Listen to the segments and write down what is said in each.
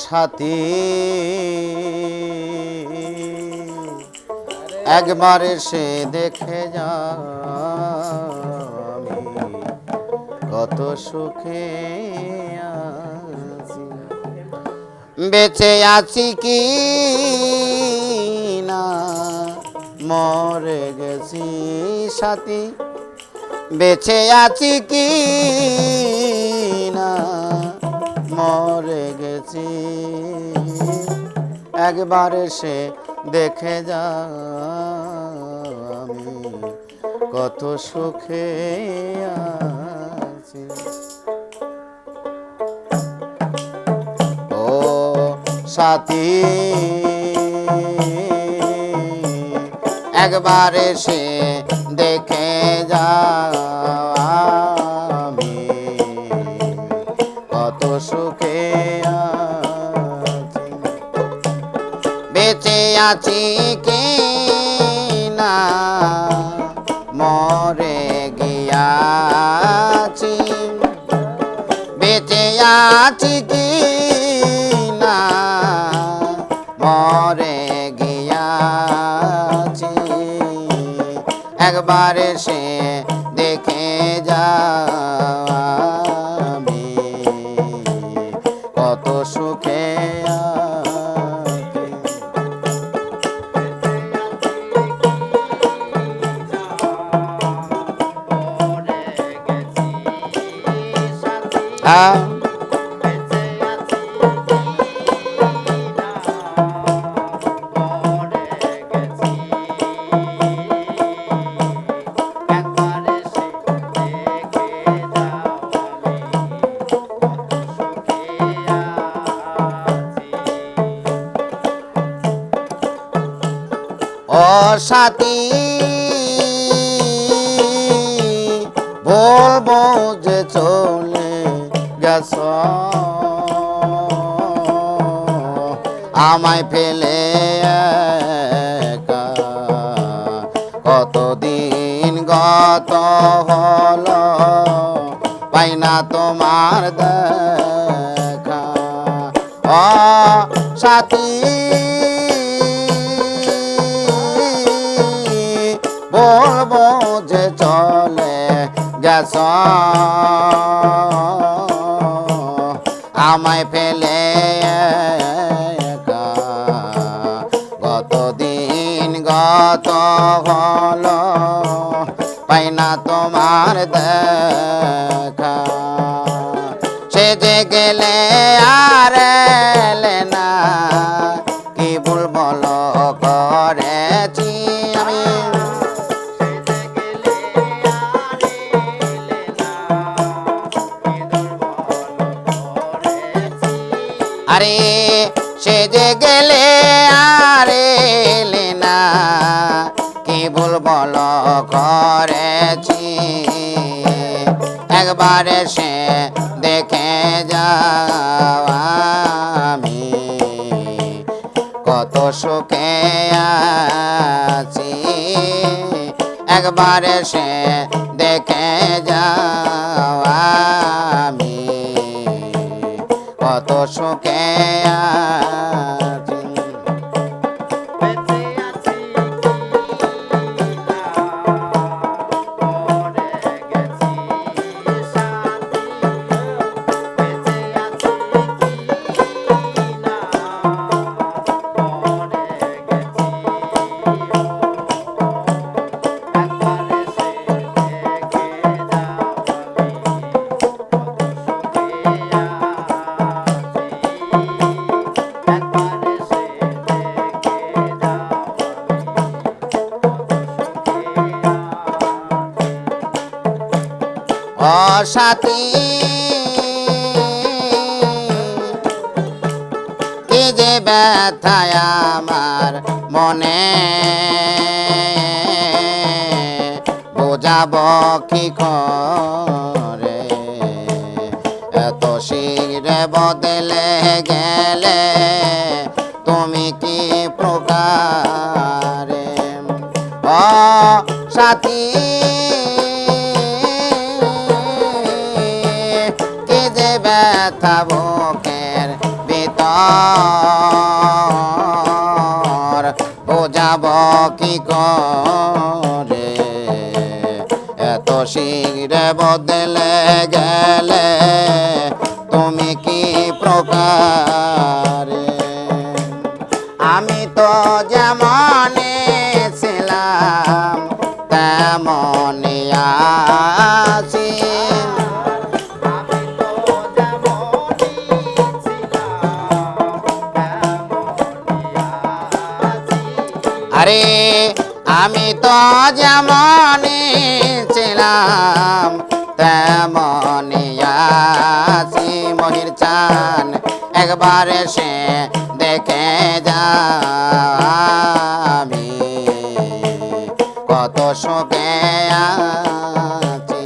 সাথী একবার এসে দেখে যা আমি কত সুখে আছি, বেঁচে আছি কি না মরে গেছি সাথী, বেঁচে আছি কি না মরে গেছি, একবার এসে দেখে যা আমি কত সুখে আছি। ও সাথী একবার এসে দেখে যা আমি কত সুখে আছি, বেঁচে আছি কি না মরে গিয়াছি, বেঁচে আছি কি না মরে গিয়াছি, একবার এসে দেখে যা আমি কত সুখে আছি। ও সাথী বলবো যে চলে গেছ আমায় ফেলে একা, কতদিন গত হলো পাই না তোমার দেখা। ও সাথী বলবো যে চলে গেছ আমায় ফেলে একা, কতদিন গত হলো পাই না তোমার দেখা, সেজে গেলে আর এলে না কি ভুল বলো করেছি আমি, আরে সেজে গেলে আর এলে না কি ভুল বলো করেছি, একবার এসে দেখে যাও আমি কত সুখে আছি, একবার এসে দেখে যাও আমি কত সুখে আছি। ও সাথী কি যে ব্যথায় আমার মনে বোঝাবো কি করে, এত শীঘ্রে বদলে গেলে তুমি কি প্রকারে। ও সাথী ব্যথা বুকের ভিতর অন্তর বোঝাব কি করে, এত শীঘ্রে বদলে গেলে তুমি কি প্রকারে। আমি তো যেমন ছিলাম তেমনই আছি, আরে আমি তো যেমন ছিলাম তেমনই আছি। মনির চান একবার সে দেখে যা, আমি কত সুখে আছি।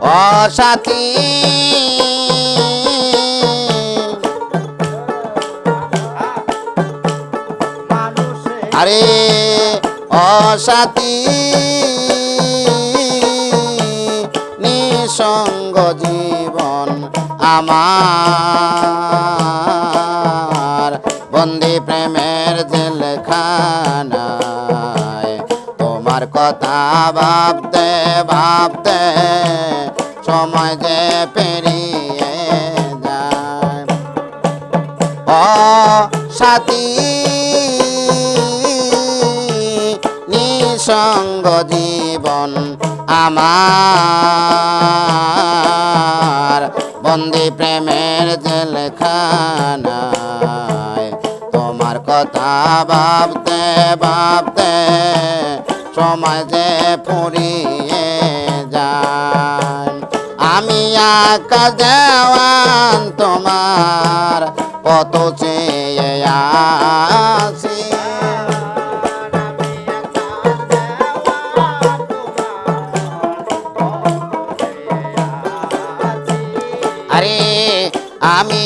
ও সাথী আরে ও সাথী নিঃসঙ্গ জীবন আমার, বন্দি প্রেমের জেলখানায় তোমার কথা ভাবতে ভাবতে সময় যে পেরিয়ে যায়। ও সাথী নিঃসঙ্গ জীবন আমার, বন্দি প্রেমের জেলখানায় তোমার কথা ভাবতে ভাবতে সময় যে ফুরিয়ে যায়। আমি আকাশ দেওয়ান তোমার কত চেয়ে আছি, আরে আমি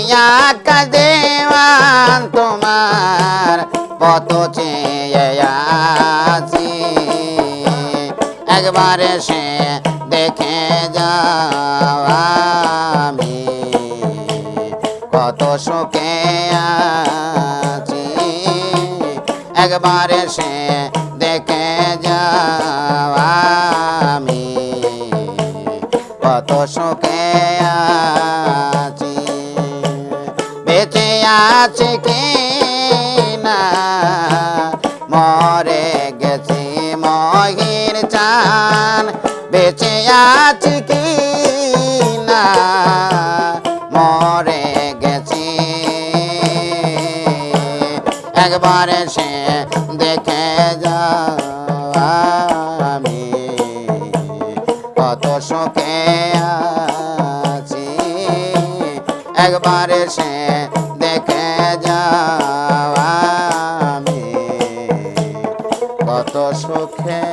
আকাশ দেওয়ান তোমার কত চেয়ে আছি। একবার সে দেখে যাও, আমি কত সুখে আছি। একবার সে দেখে যাও, আমি কত সুখে আছি। বেঁচে আছে কি না মরে গেছি মহির চান, বেঁচে আছি কি না মরে গেছি। একবার সে দেখে যাও, আমি কত সুখে আছি। একবার সে দেখে যাও, আমি কত সুখে